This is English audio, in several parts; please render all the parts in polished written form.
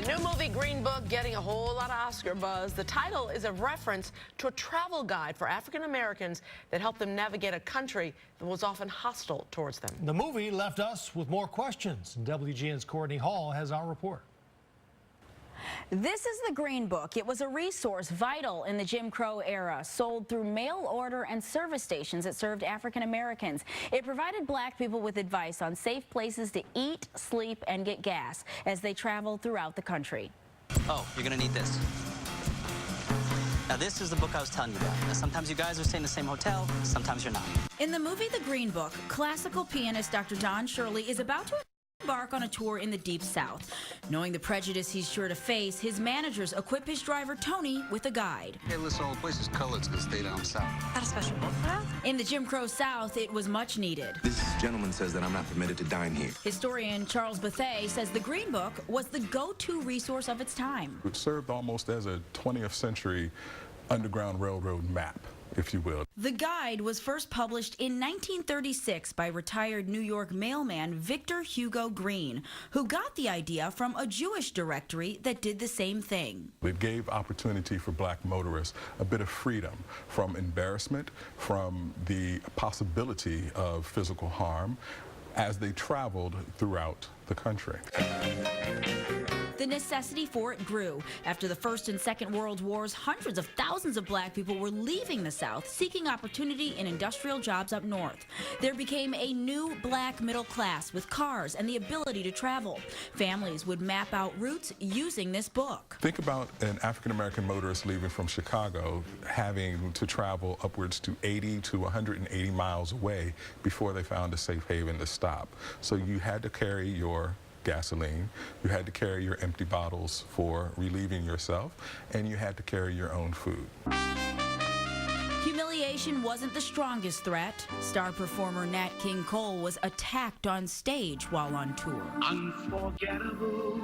New movie Green Book getting a whole lot of Oscar buzz. The title is a reference to a travel guide for African Americans that helped them navigate a country that was often hostile towards them. The movie left us with more questions. WGN's Courtney Hall has our report. This is the Green Book. It was a resource vital in the Jim Crow era, sold through mail order and service stations that served African Americans. It provided black people with advice on safe places to eat, sleep, and get gas as they traveled throughout the country. Oh, you're gonna need this. Now, this is the book I was telling you about. Now, sometimes you guys are staying in the same hotel, sometimes you're not. In the movie The Green Book, classical pianist Dr. Don Shirley is about to embark on a tour in the Deep South. Knowing the prejudice he's sure to face, his managers equip his driver, Tony, with a guide. Hey, listen, all the place is colored, so stay down south. Got a special book for that? In the Jim Crow South, it was much needed. This gentleman says that I'm not permitted to dine here. Historian Charles Bethea says the Green Book was the go-to resource of its time. It served almost as a 20th century Underground Railroad map, if you will. The guide was first published in 1936 by retired New York mailman Victor Hugo Green, who got the idea from a Jewish directory that did the same thing. It gave opportunity for black motorists a bit of freedom from embarrassment, from the possibility of physical harm as they traveled throughout the country. The necessity for it grew. After the First and Second World Wars, hundreds of thousands of black people were leaving the South, seeking opportunity in industrial jobs up north. There became a new black middle class with cars and the ability to travel. Families would map out routes using this book. Think about an African-American motorist leaving from Chicago, having to travel upwards to 80 to 180 miles away before they found a safe haven to stop. So you had to carry your gasoline, you had to carry your empty bottles for relieving yourself, and you had to carry your own food. Humiliation wasn't the strongest threat. Star performer Nat King Cole was attacked on stage while on tour. Unforgettable.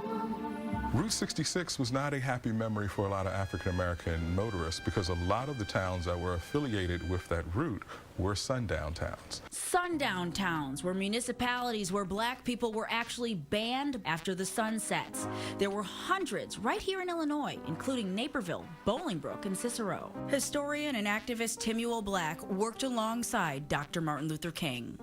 Route 66 was not a happy memory for a lot of African-American motorists because a lot of the towns that were affiliated with that route were sundown towns. Sundown towns were municipalities where black people were actually banned after the sun sets. There were hundreds right here in Illinois, including Naperville, Bolingbrook, and Cicero. Historian and activist Timuel Black worked alongside Dr. Martin Luther King.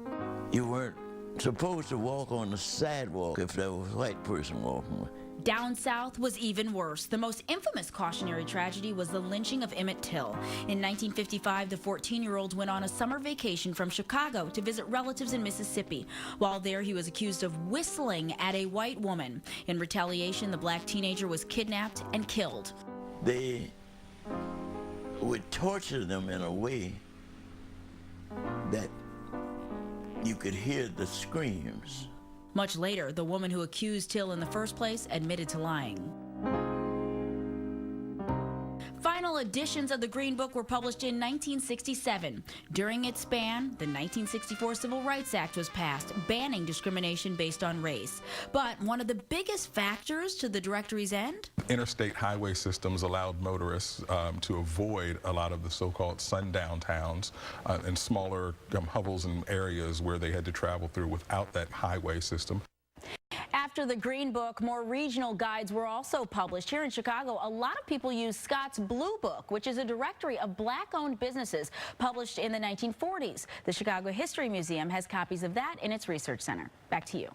You weren't supposed to walk on the sidewalk if there was a white person walking. Down south was even worse. The most infamous cautionary tragedy was the lynching of Emmett Till. In 1955, the 14-year-old went on a summer vacation from Chicago to visit relatives in Mississippi. While there, he was accused of whistling at a white woman. In retaliation, the black teenager was kidnapped and killed. They would torture them in a way that you could hear the screams. Much later, the woman who accused Till in the first place admitted to lying. Final editions of the Green Book were published in 1967. During its span, the 1964 Civil Rights Act was passed, banning discrimination based on race. But one of the biggest factors to the directory's end? Interstate highway systems allowed motorists to avoid a lot of the so-called sundown towns and smaller hovels and areas where they had to travel through without that highway system. After the Green Book, more regional guides were also published. Here in Chicago, a lot of people use Scott's Blue Book, which is a directory of black-owned businesses published in the 1940s. The Chicago History Museum has copies of that in its research center. Back to you.